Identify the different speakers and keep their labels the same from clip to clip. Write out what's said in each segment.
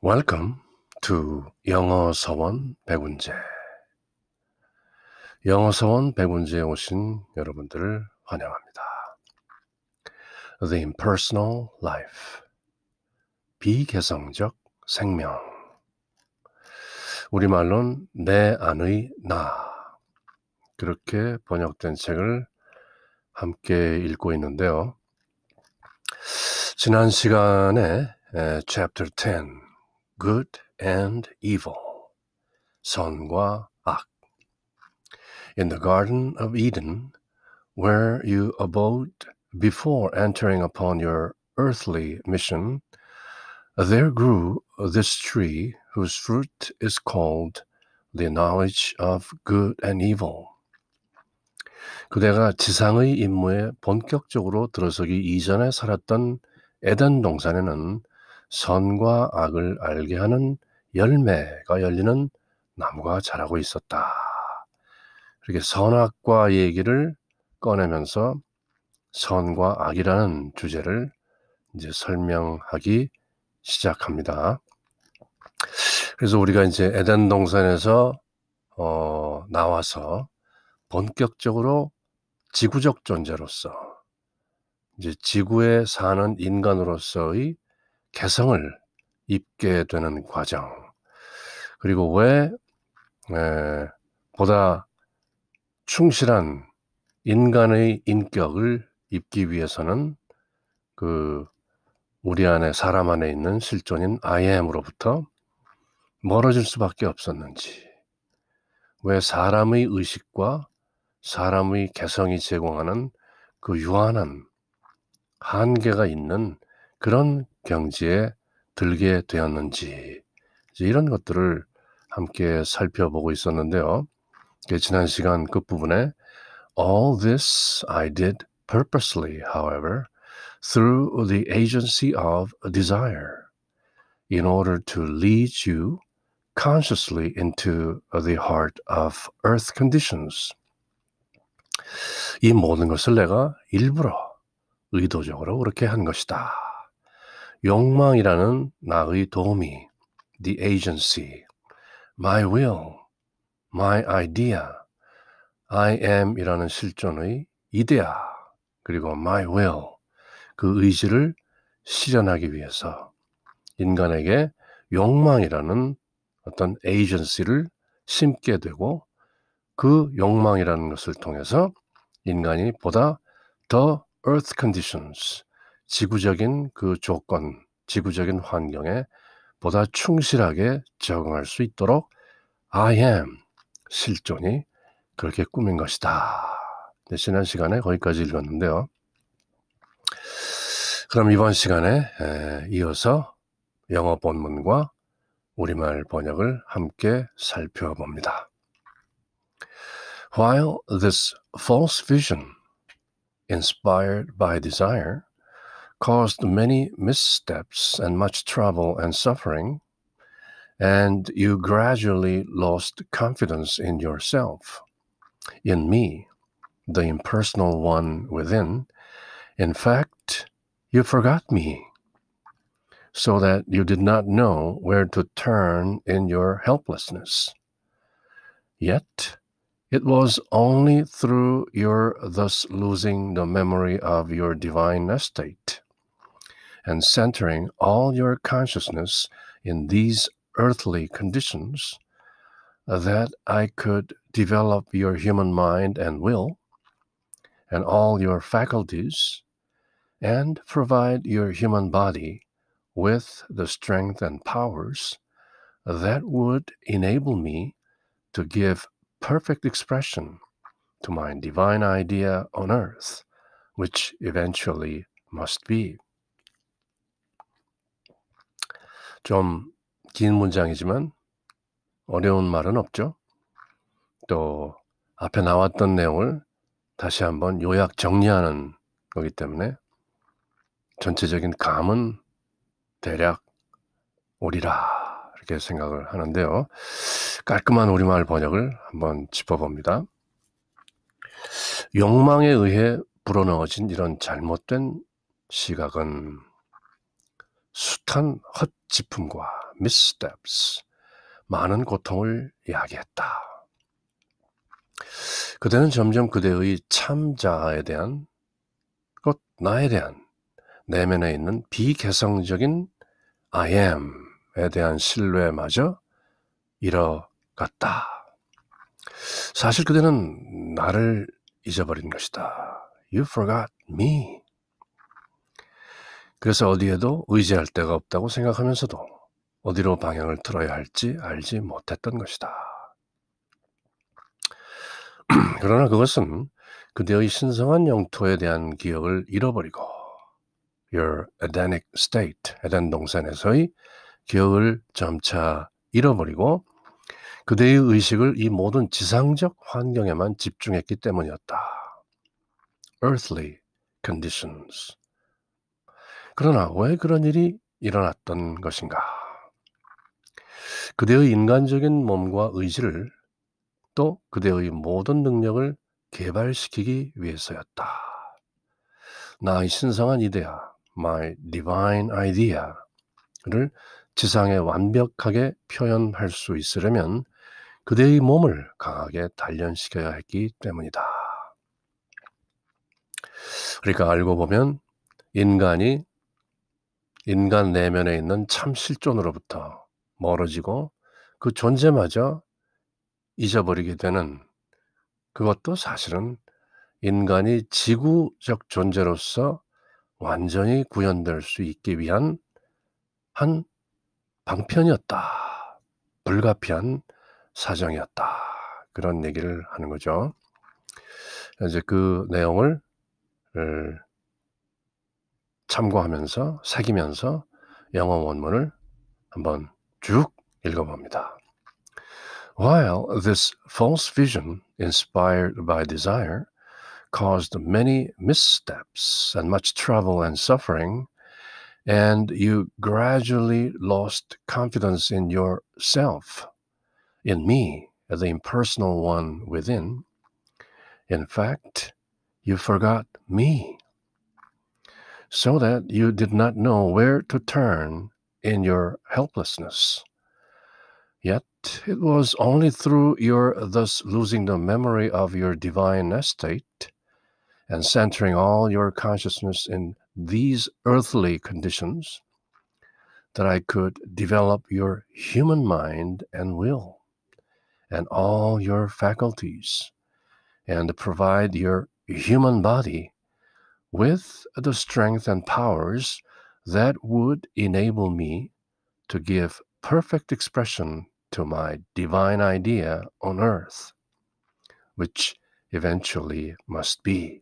Speaker 1: Welcome to 영어 서원 백운재. 영어 서원 백운재에 오신 여러분들을 환영합니다. The Impersonal Life, 비개성적 생명. 우리말로는 내 안의 나, 그렇게 번역된 책을 함께 읽고 있는데요. 지난 시간에 Chapter 10, Good and Evil, 선과 악. In the Garden of Eden, where you abode before entering upon your earthly mission, there grew this tree whose fruit is called the knowledge of good and evil. 그대가 지상의 임무에 본격적으로 들어서기 이전에 살았던 에덴 동산에는 선과 악을 알게 하는 열매가 열리는 나무가 자라고 있었다. 이렇게 선악과 얘기를 꺼내면서 선과 악이라는 주제를 이제 설명하기 시작합니다. 그래서 우리가 이제 에덴 동산에서 나와서 본격적으로 지구적 존재로서 이제 지구에 사는 인간으로서의 개성을 입게 되는 과정, 그리고 왜 보다 충실한 인간의 인격을 입기 위해서는 우리 안에, 사람 안에 있는 실존인 I am으로부터 멀어질 수밖에 없었는지, 왜 사람의 의식과 사람의 개성이 제공하는 그 유한한 한계가 있는 그런 경지에 들게 되었는지, 이런 것들을 함께 살펴보고 있었는데요. 지난 시간 끝부분에 All this I did purposely, however, through the agency of desire, in order to lead you consciously into the heart of earth conditions. 이 모든 것을 내가 일부러, 의도적으로 그렇게 한 것이다. 욕망이라는 나의 도움이, the agency, my will, my idea, I am 이라는 실존의 이데아, 그리고 my will, 그 의지를 실현하기 위해서 인간에게 욕망이라는 어떤 에이전시를 심게 되고, 그 욕망이라는 것을 통해서 인간이 보다 더 earth conditions, 지구적인 그 조건, 지구적인 환경에 보다 충실하게 적응할 수 있도록 I am, 실존이 그렇게 꾸민 것이다. 지난 시간에 거기까지 읽었는데요. 그럼 이번 시간에 이어서 영어 본문과 우리말 번역을 함께 살펴봅니다. While this false vision, inspired by desire, caused many missteps and much trouble and suffering, and you gradually lost confidence in yourself, in me, the impersonal one within, in fact, you forgot me, so that you did not know where to turn in your helplessness. Yet, it was only through your thus losing the memory of your divine estate and centering all your consciousness in these earthly conditions that I could develop your human mind and will and all your faculties and provide your human body with the strength and powers that would enable me to give perfect expression to my divine idea on earth, which eventually must be. 좀 긴 문장이지만 어려운 말은 없죠. 또 앞에 나왔던 내용을 다시 한번 요약 정리하는 거기 때문에 전체적인 감은 대략 오리라, 이렇게 생각을 하는데요. 깔끔한 우리말 번역을 한번 짚어봅니다. 욕망에 의해 불어넣어진 이런 잘못된 시각은 숱한 헛짚음과 missteps, 많은 고통을 야기했다. 그대는 점점 그대의 참자아에 대한, 곧 나에 대한 내면에 있는 비개성적인 I am에 대한 신뢰마저 잃어갔다. 사실 그대는 나를 잊어버린 것이다. You forgot me. 그래서 어디에도 의지할 데가 없다고 생각하면서도 어디로 방향을 틀어야 할지 알지 못했던 것이다. 그러나 그것은 그대의 신성한 영토에 대한 기억을 잃어버리고 Your Edenic state, 에덴 동산에서의 기억을 점차 잃어버리고 그대의 의식을 이 모든 지상적 환경에만 집중했기 때문이었다. Earthly conditions. 그러나 왜 그런 일이 일어났던 것인가? 그대의 인간적인 몸과 의지를 또 그대의 모든 능력을 개발시키기 위해서였다. 나의 신성한 이데아, my divine idea를 지상에 완벽하게 표현할 수 있으려면 그대의 몸을 강하게 단련시켜야 했기 때문이다. 그러니까 알고 보면 인간이 인간 내면에 있는 참 실존으로부터 멀어지고 그 존재마저 잊어버리게 되는, 그것도 사실은 인간이 지구적 존재로서 완전히 구현될 수 있기 위한 한 방편이었다. 불가피한 사정이었다. 그런 얘기를 하는 거죠. 이제 그 내용을 참고하면서 새기면서 영어 원문을 한번 쭉 읽어봅니다. While this false vision, inspired by desire, caused many missteps and much trouble and suffering, and you gradually lost confidence in yourself, in me, the impersonal one within. In fact, you forgot me, so that you did not know where to turn in your helplessness. Yet it was only through your thus losing the memory of your divine estate and centering all your consciousness in these earthly conditions that I could develop your human mind and will and all your faculties and provide your human body with the strength and powers that would enable me to give perfect expression to my divine idea on earth, which eventually must be.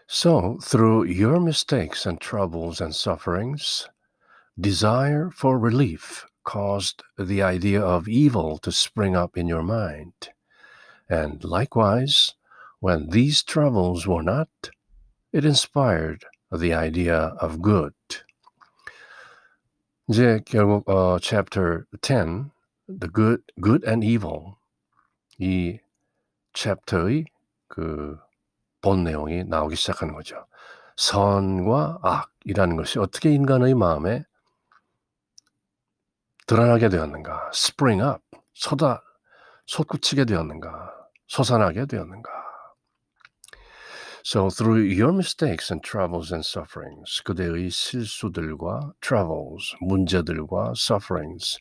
Speaker 1: So, through your mistakes and troubles and sufferings, desire for relief caused the idea of evil to spring up in your mind. And likewise, when these troubles were not, it inspired the idea of good. 이제 결국 chapter 10, the good and evil, 이 챕터의 그 본 내용이 나오기 시작하는 거죠. 선과 악이라는 것이 어떻게 인간의 마음에 드러나게 되었는가, spring up, 솟구치게 되었는가, 솟아나게 되었는가. So through your mistakes and troubles and sufferings, 그대의 실수들과 troubles, 문제들과 sufferings,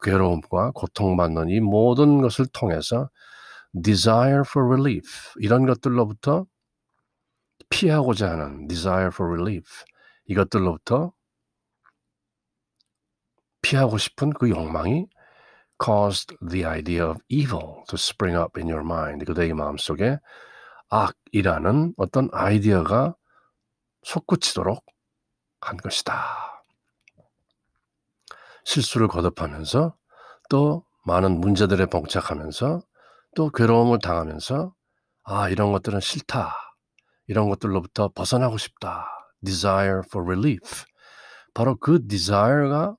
Speaker 1: 괴로움과 고통받는 이 모든 것을 통해서 desire for relief, 이런 것들로부터 피하고자 하는 desire for relief, 이것들로부터 피하고 싶은 그 욕망이 caused the idea of evil to spring up in your mind. 그대의 마음속에 악이라는 어떤 아이디어가 솟구치도록 한 것이다. 실수를 거듭하면서 또 많은 문제들에 봉착하면서 또 괴로움을 당하면서 이런 것들은 싫다. 이런 것들로부터 벗어나고 싶다. Desire for relief. 바로 그 desire가,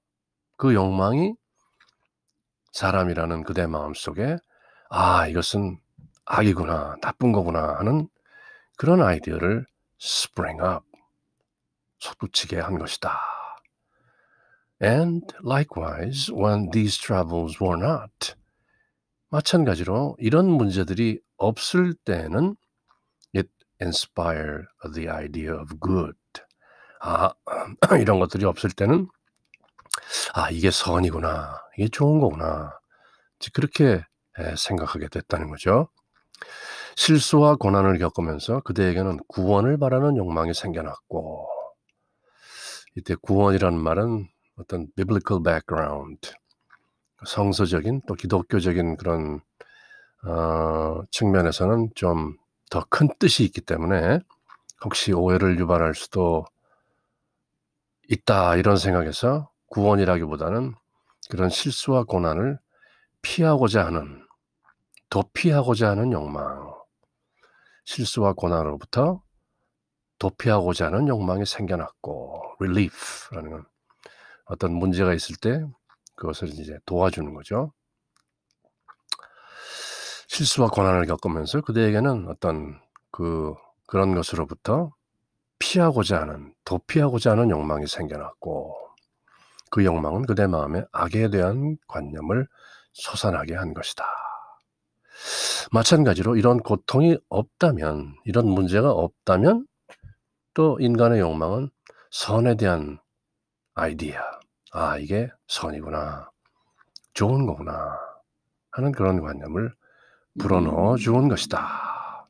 Speaker 1: 그 욕망이 사람이라는 그대 마음속에 이것은 악이구나, 나쁜 거구나 하는 그런 아이디어를 spring up, 덧붙이게 한 것이다. And likewise, when these troubles were not, 마찬가지로 이런 문제들이 없을 때는 it inspired the idea of good. 이런 것들이 없을 때는 이게 선이구나. 이게 좋은 거구나. 그렇게 생각하게 됐다는 거죠. 실수와 고난을 겪으면서 그대에게는 구원을 바라는 욕망이 생겨났고, 이때 구원이라는 말은 어떤 biblical background, 성서적인 또 기독교적인 그런 측면에서는 좀 더 큰 뜻이 있기 때문에 혹시 오해를 유발할 수도 있다 이런 생각에서 구원이라기보다는 그런 실수와 고난을 피하고자 하는, 도피하고자 하는 욕망, 실수와 고난으로부터 도피하고자 하는 욕망이 생겨났고, relief라는 건 어떤 문제가 있을 때 그것을 이제 도와주는 거죠. 실수와 고난을 겪으면서 그대에게는 어떤 그런 것으로부터 피하고자 하는, 도피하고자 하는 욕망이 생겨났고, 그 욕망은 그대 마음에 악에 대한 관념을 솟아나게 한 것이다. 마찬가지로 이런 고통이 없다면, 이런 문제가 없다면 또 인간의 욕망은 선에 대한 아이디어, 이게 선이구나, 좋은 거구나 하는 그런 관념을 불어넣어 주은 것이다.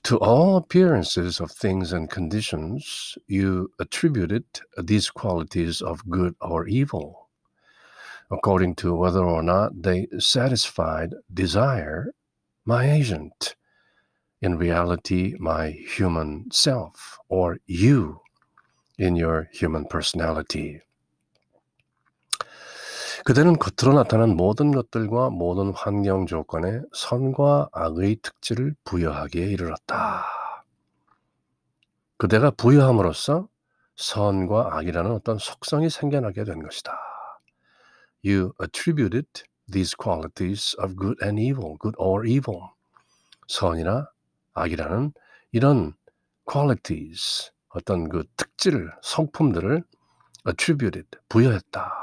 Speaker 1: To all appearances of things and conditions, you attributed these qualities of good or evil, according to whether or not they satisfied desire, my agent, in reality my human self, or you in your human personality. 그대는 겉으로 나타난 모든 것들과 모든 환경 조건에 선과 악의 특질을 부여하기에 이르렀다. 그대가 부여함으로써 선과 악이라는 어떤 속성이 생겨나게 된 것이다. You attributed these qualities of good and evil, good or evil. 선이나 악이라는 이런 qualities, 어떤 그 특질, 성품들을 attributed, 부여했다.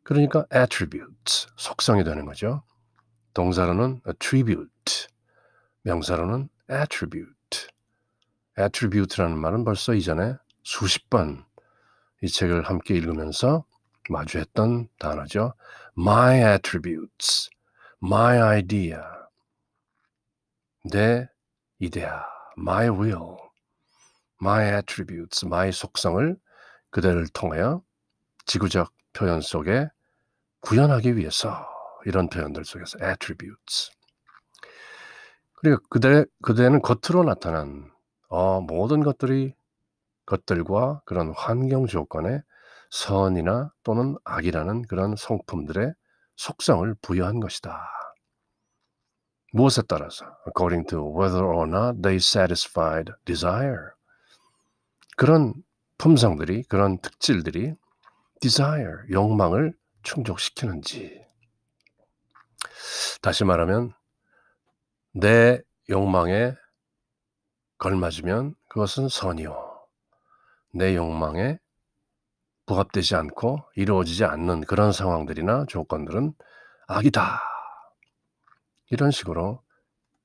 Speaker 1: 그러니까 attributes, 속성이 되는 거죠. 동사로는 attribute, 명사로는 attribute. attribute라는 말은 벌써 이전에 수십 번 이 책을 함께 읽으면서 마주했던 단어죠. My attributes, my idea, 내 이데아, my will, my attributes, my 속성을 그대를 통하여 지구적 표현 속에 구현하기 위해서, 이런 표현들 속에서 attributes. 그리고 그대는 겉으로 나타난 모든 것들과 그런 환경 조건에 선이나 또는 악이라는 그런 성품들의 속성을 부여한 것이다. 무엇에 따라서? According to whether or not they satisfied desire. 그런 품성들이, 그런 특질들이 desire, 욕망을 충족시키는지. 다시 말하면 내 욕망에 걸맞으면 그것은 선이요, 내 욕망에 부합되지 않고 이루어지지 않는 그런 상황들이나 조건들은 악이다. 이런 식으로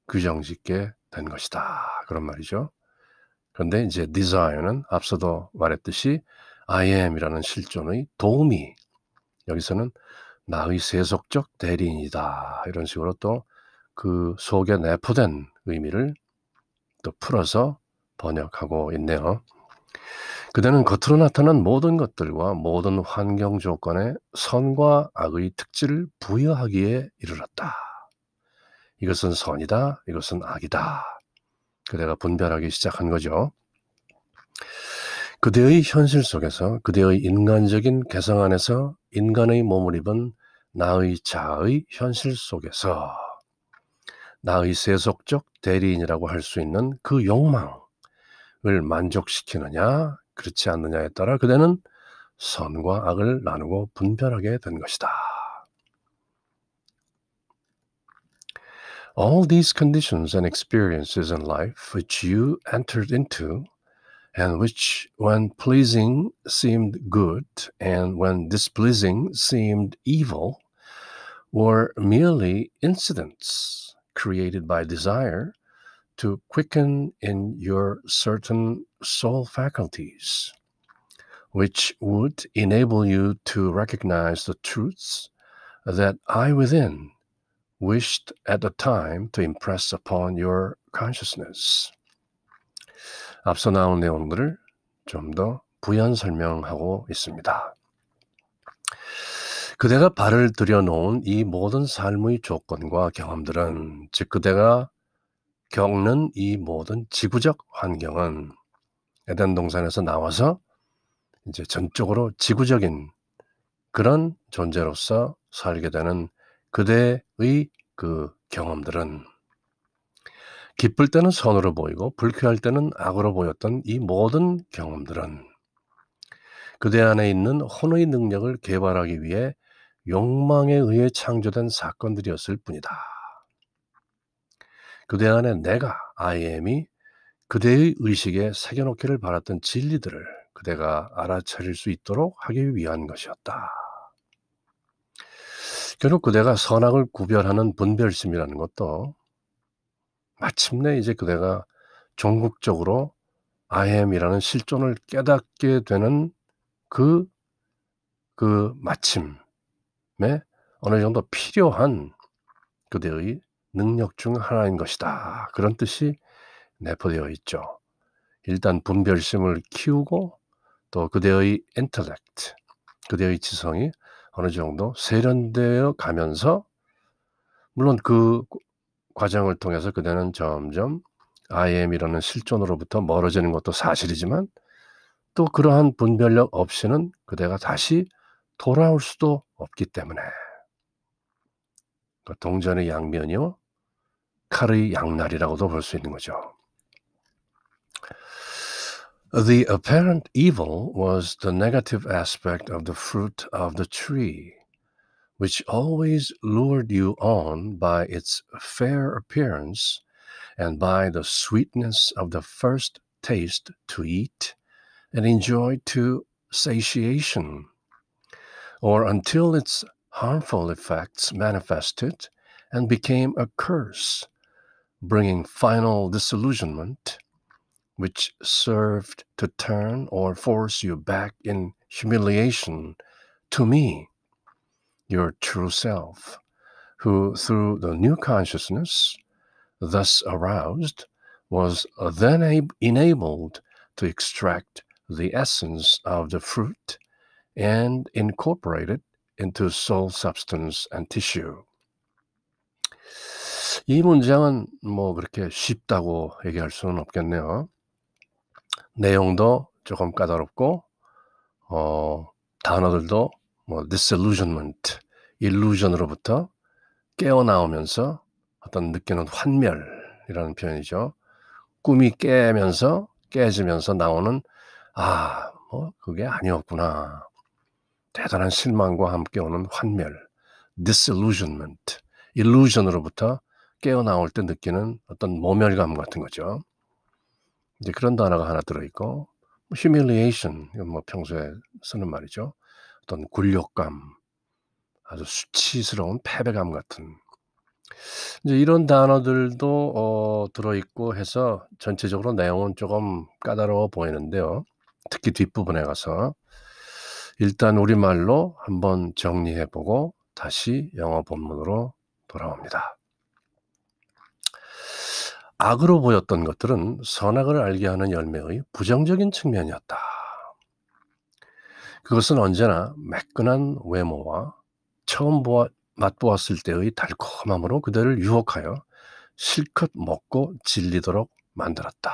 Speaker 1: 규정짓게 된 것이다. 그런 말이죠. 그런데 이제 desire는 앞서도 말했듯이 I am이라는 실존의 도우미, 여기서는 나의 세속적 대리인이다. 이런 식으로 또 그 속에 내포된 의미를 또 풀어서 번역하고 있네요. 그대는 겉으로 나타난 모든 것들과 모든 환경 조건에 선과 악의 특질을 부여하기에 이르렀다. 이것은 선이다, 이것은 악이다. 그대가 분별하기 시작한 거죠. 그대의 현실 속에서, 그대의 인간적인 개성 안에서 인간의 몸을 입은 나의 자아의 현실 속에서 나의 세속적 대리인이라고 할 수 있는 그 욕망을 만족시키느냐 그렇지 않느냐에 따라 그대는 선과 악을 나누고 분별하게 된 것이다. All these conditions and experiences in life which you entered into and which, when pleasing, seemed good, and when displeasing, seemed evil, were merely incidents created by desire to quicken in your certain soul faculties, which would enable you to recognize the truths that I within wished at the time to impress upon your consciousness. 앞서 나온 내용들을 좀 더 부연 설명하고 있습니다. 그대가 발을 들여놓은 이 모든 삶의 조건과 경험들은, 즉 그대가 겪는 이 모든 지구적 환경은 에덴 동산에서 나와서 이제 전적으로 지구적인 그런 존재로서 살게 되는 그대의 그 경험들은, 기쁠 때는 선으로 보이고 불쾌할 때는 악으로 보였던 이 모든 경험들은 그대 안에 있는 혼의 능력을 개발하기 위해 욕망에 의해 창조된 사건들이었을 뿐이다. 그대 안에 내가, I am이 그대의 의식에 새겨놓기를 바랐던 진리들을 그대가 알아차릴 수 있도록 하기 위한 것이었다. 결국 그대가 선악을 구별하는 분별심이라는 것도 마침내 이제 그대가 종국적으로 I am이라는 실존을 깨닫게 되는 그 마침에 어느 정도 필요한 그대의 능력 중 하나인 것이다. 그런 뜻이 내포되어 있죠. 일단 분별심을 키우고 또 그대의 인텔렉트, 그대의 지성이 어느 정도 세련되어 가면서, 물론 그 과정을 통해서 그대는 점점 I am이라는 실존으로부터 멀어지는 것도 사실이지만, 또 그러한 분별력 없이는 그대가 다시 돌아올 수도 없기 때문에 동전의 양면이요 칼의 양날이라고도 볼 수 있는 거죠. The apparent evil was the negative aspect of the fruit of the tree, which always lured you on by its fair appearance and by the sweetness of the first taste to eat and enjoy to satiation, or until its harmful effects manifested and became a curse, bringing final disillusionment, which served to turn or force you back in humiliation to me, your true self, who through the new consciousness thus aroused was then enabled to extract the essence of the fruit and incorporate it into soul substance and tissue. 이 문장은 뭐 그렇게 쉽다고 얘기할 수는 없겠네요. 내용도 조금 까다롭고 단어들도 뭐 disillusionment, illusion으로부터 깨어나오면서 어떤 느끼는 환멸이라는 표현이죠. 꿈이 깨지면서 나오는 뭐 그게 아니었구나. 대단한 실망과 함께 오는 환멸, disillusionment, illusion으로부터 깨어나올 때 느끼는 어떤 모멸감 같은 거죠. 이제 그런 단어가 하나 들어있고, humiliation, 이건 뭐 평소에 쓰는 말이죠. 어떤 굴욕감, 아주 수치스러운 패배감 같은, 이제 이런 단어들도 들어있고 해서 전체적으로 내용은 조금 까다로워 보이는데요. 특히 뒷부분에 가서 일단 우리말로 한번 정리해보고 다시 영어 본문으로 돌아옵니다. 악으로 보였던 것들은 선악을 알게 하는 열매의 부정적인 측면이었다. 그것은 언제나 매끈한 외모와 처음 맛보았을 때의 달콤함으로 그들을 유혹하여 실컷 먹고 질리도록 만들었다.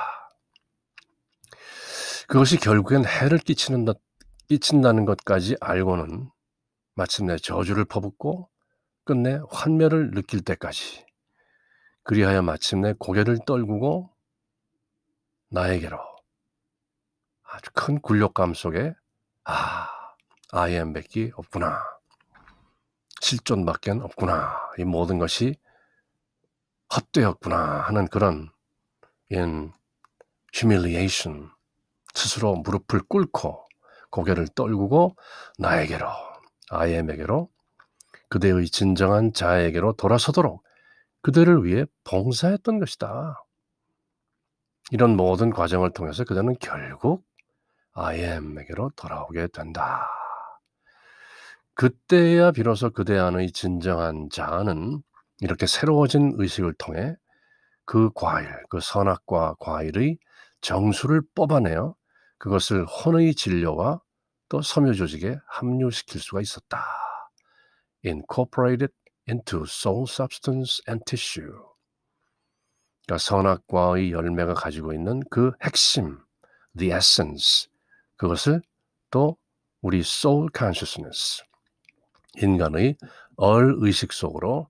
Speaker 1: 그것이 결국엔 해를 끼친다는 것까지 알고는 마침내 저주를 퍼붓고 끝내 환멸을 느낄 때까지, 그리하여 마침내 고개를 떨구고 나에게로 아주 큰 굴욕감 속에 I am 밖에 없구나, 실존밖엔 없구나, 이 모든 것이 헛되었구나 하는 그런 humiliation, 스스로 무릎을 꿇고 고개를 떨구고 나에게로, I am에게로, 그대의 진정한 자아에게로 돌아서도록 그대를 위해 봉사했던 것이다. 이런 모든 과정을 통해서 그대는 결국 I am에게로 돌아오게 된다. 그때야 비로소 그대 안의 진정한 자아는 이렇게 새로워진 의식을 통해 그 과일, 그 선악과 과일의 정수를 뽑아내어 그것을 혼의 진료와 또 섬유 조직에 함유시킬 수가 있었다. Incorporated into soul substance and tissue. 그러니까 선악과의 열매가 가지고 있는 그 핵심, the essence, 그것을 또 우리 soul consciousness, 인간의 얼의식 속으로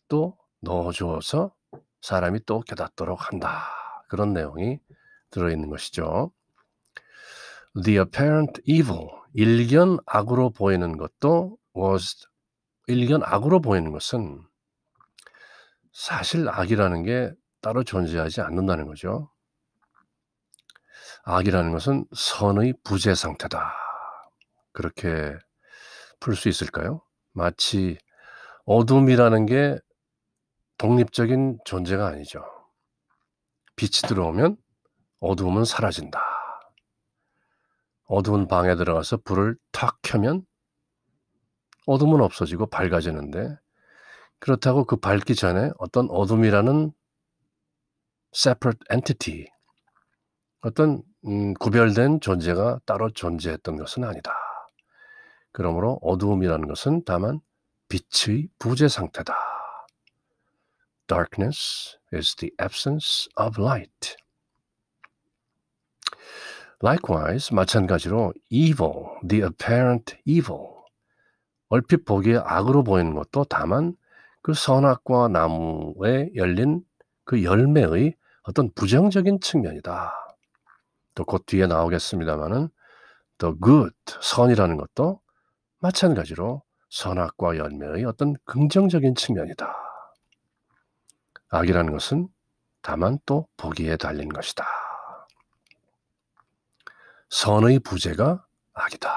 Speaker 1: 또 넣어주어서 사람이 또 깨닫도록 한다. 그런 내용이 들어있는 것이죠. The apparent evil, 일견 악으로 보이는 것도 일견 악으로 보이는 것은 사실 악이라는 게 따로 존재하지 않는다는 거죠. 악이라는 것은 선의 부재 상태다. 그렇게 풀 수 있을까요? 마치 어둠이라는 게 독립적인 존재가 아니죠. 빛이 들어오면 어두움은 사라진다. 어두운 방에 들어가서 불을 탁 켜면 어둠은 없어지고 밝아지는데, 그렇다고 그 밝기 전에 어떤 어둠이라는 separate entity, 어떤 구별된 존재가 따로 존재했던 것은 아니다. 그러므로 어두움이라는 것은 다만 빛의 부재 상태다. Darkness is the absence of light. Likewise, 마찬가지로 evil, the apparent evil, 얼핏 보기에 악으로 보이는 것도 다만 그 선악과 나무에 열린 그 열매의 어떤 부정적인 측면이다. 또 곧 뒤에 나오겠습니다마는 the good, 선이라는 것도 마찬가지로 선악과 열매의 어떤 긍정적인 측면이다. 악이라는 것은 다만 또 보기에 달린 것이다. 선의 부재가 악이다.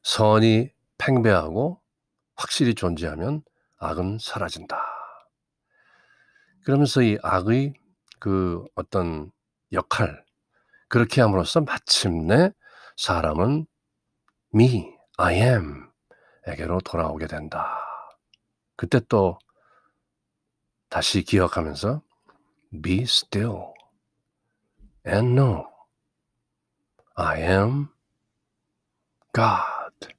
Speaker 1: 선이 팽배하고 확실히 존재하면 악은 사라진다. 그러면서 이 악의 그 어떤 역할, 그렇게 함으로써 마침내 사람은 me, I am 에게로 돌아오게 된다. 그때 또 다시 기억하면서 be still and know I am God.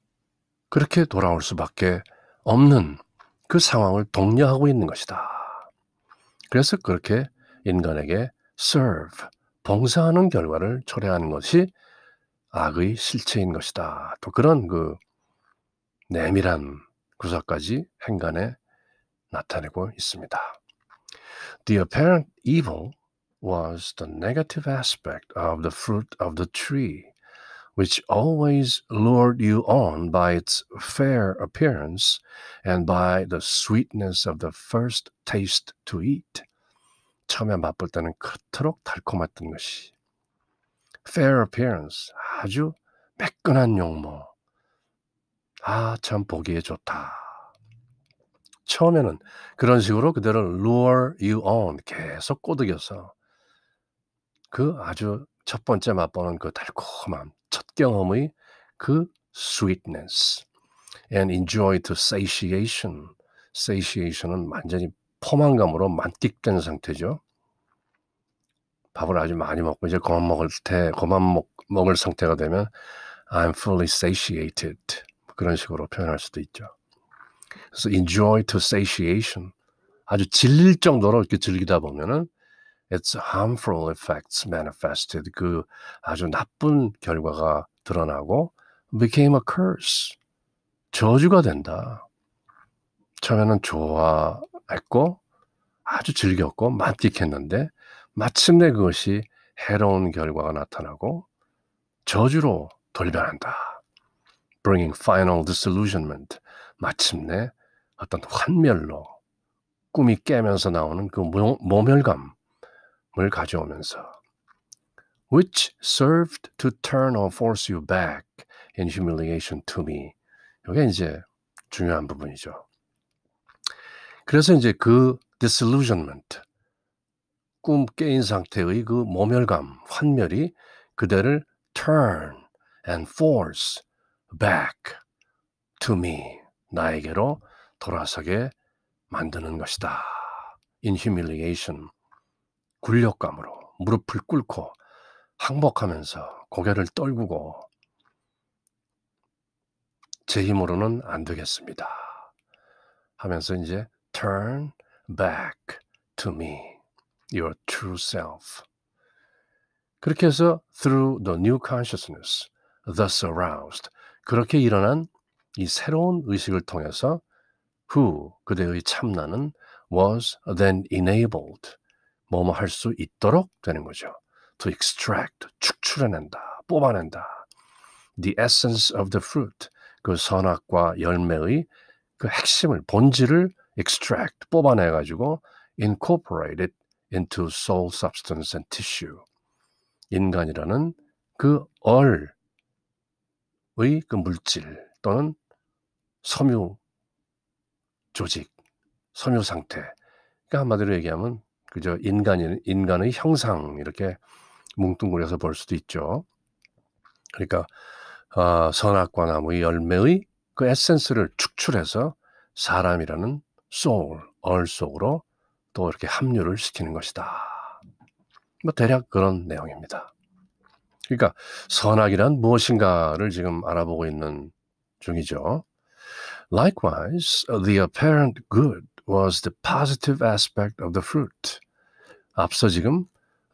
Speaker 1: 그렇게 돌아올 수밖에 없는 그 상황을 독려하고 있는 것이다. 그래서 그렇게 인간에게 serve, 봉사하는 결과를 초래하는 것이 악의 실체인 것이다. 또 그런 그 내밀한 구석까지 행간에 나타내고 있습니다. The apparent evil was the negative aspect of the fruit of the tree, which always lured you on by its fair appearance and by the sweetness of the first taste to eat. 처음에 맛볼 때는 그토록 달콤했던 것이 fair appearance, 아주 매끈한 용모, 참 보기에 좋다. 처음에는 그런 식으로 그대를 lure you on, 계속 꼬드겨서 그 아주 첫 번째 맛보는 그 달콤함, 첫 경험의 그 sweetness and enjoy to satiation. satiation은 완전히 포만감으로 만끽된 상태죠. 밥을 아주 많이 먹고 이제 그만 먹을 상태가 되면 I'm fully satiated. 그런 식으로 표현할 수도 있죠. 그래서 enjoy to satiation. 아주 질릴 정도로 이렇게 즐기다 보면은 its harmful effects manifested. 그 아주 나쁜 결과가 드러나고 became a curse. 저주가 된다. 처음에는 좋아했고 아주 즐겼고 만끽했는데 마침내 그것이 해로운 결과가 나타나고 저주로 돌변한다. Bringing final disillusionment. 마침내 어떤 환멸로 꿈이 깨면서 나오는 그 모멸감을 가져오면서 which served to turn or force you back in humiliation to me. 이게 이제 중요한 부분이죠. 그래서 이제 그 disillusionment, 꿈 깨인 상태의 그 모멸감, 환멸이 그대를 turn and force back to me, 나에게로 돌아서게 만드는 것이다. in humiliation, 굴욕감으로 무릎을 꿇고 항복하면서 고개를 떨구고 제 힘으로는 안 되겠습니다 하면서 이제 turn back to me, your true self. 그렇게 해서 through the new consciousness, thus aroused, 그렇게 일어난 이 새로운 의식을 통해서 who, 그대의 참나는 was then enabled, 뭐뭐 할 수 있도록 되는 거죠. to extract, 축출해낸다, 뽑아낸다. the essence of the fruit, 그 선악과 열매의 그 핵심을, 본질을 extract, 뽑아내가지고 incorporate it into soul substance and tissue. 인간이라는 그 얼의 그 물질 또는 섬유 조직, 섬유 상태. 그러니까 한마디로 얘기하면 그저 인간의 형상 이렇게 뭉뚱그려서 볼 수도 있죠. 그러니까 선악과 나무의 열매의 그 에센스를 축출해서 사람이라는 soul, 얼 속으로 또 이렇게 합류를 시키는 것이다. 뭐 대략 그런 내용입니다. 그러니까 선악이란 무엇인가를 지금 알아보고 있는 중이죠. Likewise, the apparent good was the positive aspect of the fruit. 앞서 지금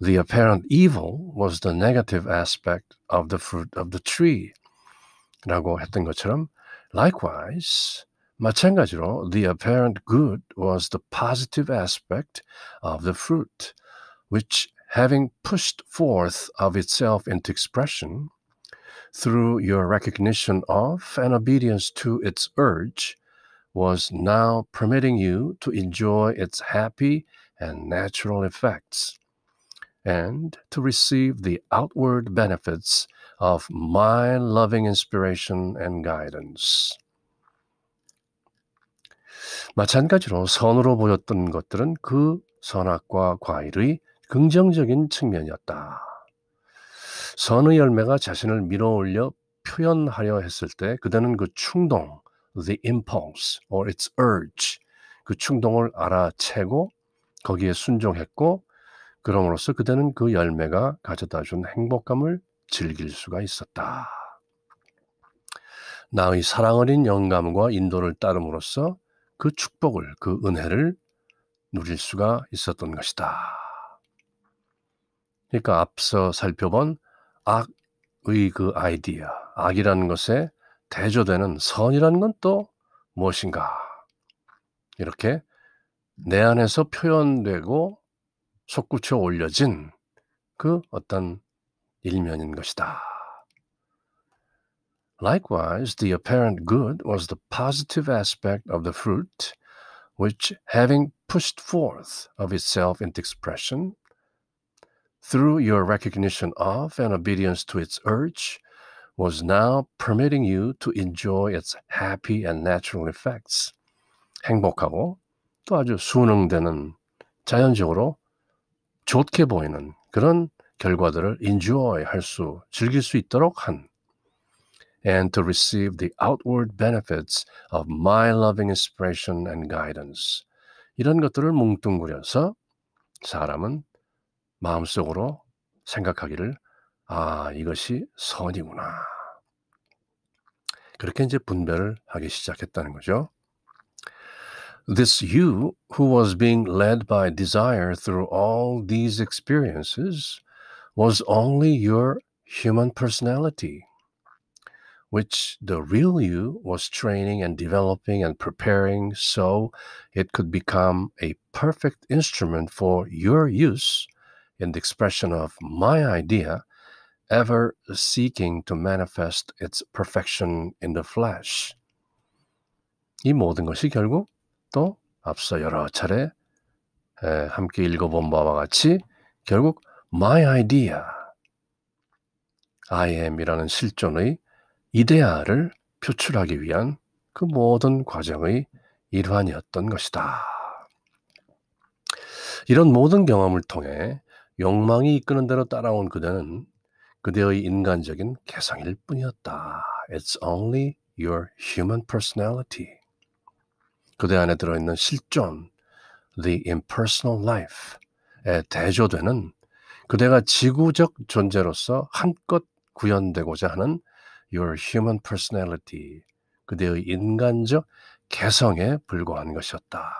Speaker 1: the apparent evil was the negative aspect of the fruit of the tree 라고 했던 것처럼 likewise, 마찬가지로 the apparent good was the positive aspect of the fruit, which having pushed forth of itself into expression through your recognition of and obedience to its urge, was now permitting you to enjoy its happy and natural effects, and to receive the outward benefits of my loving inspiration and guidance. 마찬가지로 선으로 보였던 것들은 그 선악과 과일의 긍정적인 측면이었다. 선의 열매가 자신을 밀어올려 표현하려 했을 때 그대는 그 충동, the impulse or its urge, 그 충동을 알아채고 거기에 순종했고 그럼으로써 그대는 그 열매가 가져다 준 행복감을 즐길 수가 있었다. 나의 사랑 어린 영감과 인도를 따름으로써 그 축복을, 그 은혜를 누릴 수가 있었던 것이다. 그러니까 앞서 살펴본 악의 그 아이디어, 악이라는 것에 대조되는 선이라는 건 또 무엇인가? 이렇게 내 안에서 표현되고 솟구쳐 올려진 그 어떤 일면인 것이다. Likewise, the apparent good was the positive aspect of the fruit, which, having pushed forth of itself into expression, through your recognition of and obedience to its urge, was now permitting you to enjoy its happy and natural effects. 행복하고 또 아주 순응되는 자연적으로 좋게 보이는 그런 결과들을 enjoy 할 수, 즐길 수 있도록 한 and to receive the outward benefits of my loving inspiration and guidance. 이런 것들을 뭉뚱그려서 사람은 마음속으로 생각하기를 이것이 선이구나. 그렇게 이제 분별을 하기 시작했다는 거죠. This you who was being led by desire through all these experiences was only your human personality, which the real you was training and developing and preparing so it could become a perfect instrument for your use in the expression of my idea, ever seeking to manifest its perfection in the flesh. 이 모든 것이 결국 또 앞서 여러 차례 함께 읽어본 바와 같이 결국 my idea, I am이라는 실존의 이데아를 표출하기 위한 그 모든 과정의 일환이었던 것이다. 이런 모든 경험을 통해 욕망이 이끄는 대로 따라온 그대는 그대의 인간적인 개성일 뿐이었다. It's only your human personality. 그대 안에 들어있는 실존, the impersonal life에 대조되는 그대가 지구적 존재로서 한껏 구현되고자 하는 your human personality, 그대의 인간적 개성에 불과한 것이었다.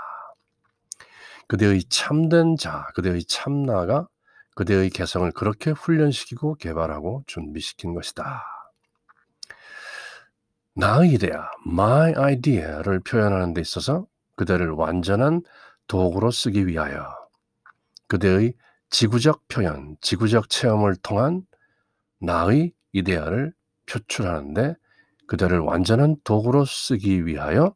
Speaker 1: 그대의 참된 자, 그대의 참나가 그대의 개성을 그렇게 훈련시키고 개발하고 준비시킨 것이다. 나의 이데아, my idea를 표현하는 데 있어서 그대를 완전한 도구로 쓰기 위하여 그대의 지구적 표현, 지구적 체험을 통한 나의 이데아를 표출하는데 그대를 완전한 도구로 쓰기 위하여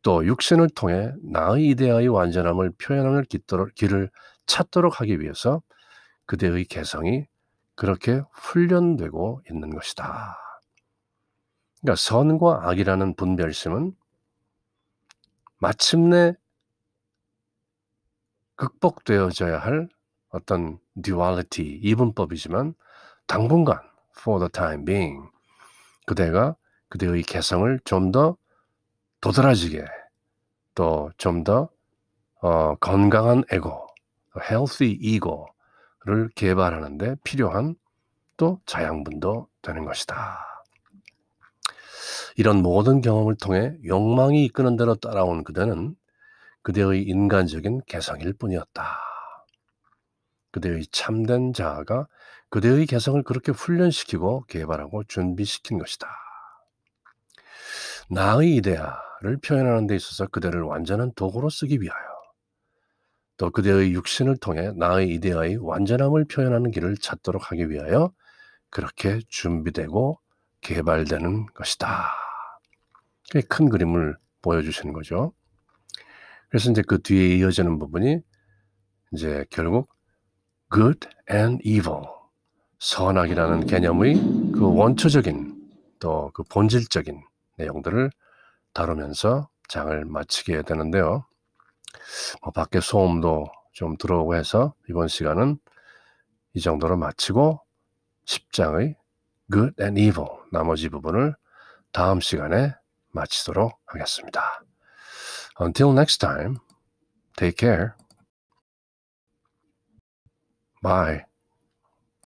Speaker 1: 또 육신을 통해 나의 이데아의 완전함을 표현하는 길을 찾도록 하기 위해서 그대의 개성이 그렇게 훈련되고 있는 것이다. 그러니까 선과 악이라는 분별심은 마침내 극복되어져야 할 어떤 duality, 이분법이지만 당분간 for the time being 그대가 그대의 개성을 좀 더 도드라지게 또 좀 더 건강한 에고, healthy ego를 개발하는 데 필요한 또 자양분도 되는 것이다. 이런 모든 경험을 통해 욕망이 이끄는 대로 따라온 그대는 그대의 인간적인 개성일 뿐이었다. 그대의 참된 자아가 그대의 개성을 그렇게 훈련시키고 개발하고 준비시킨 것이다. 나의 이데아를 표현하는 데 있어서 그대를 완전한 도구로 쓰기 위하여 또 그대의 육신을 통해 나의 이데아의 완전함을 표현하는 길을 찾도록 하기 위하여 그렇게 준비되고 개발되는 것이다. 큰 그림을 보여주시는 거죠. 그래서 이제 그 뒤에 이어지는 부분이 이제 결국 good and evil, 선악이라는 개념의 그 원초적인 또 그 본질적인 내용들을 다루면서 장을 마치게 되는데요. 밖에 소음도 좀 들어오고 해서 이번 시간은 이 정도로 마치고 10장의 good and evil 나머지 부분을 다음 시간에 마치도록 하겠습니다. Until next time, take care. Bye.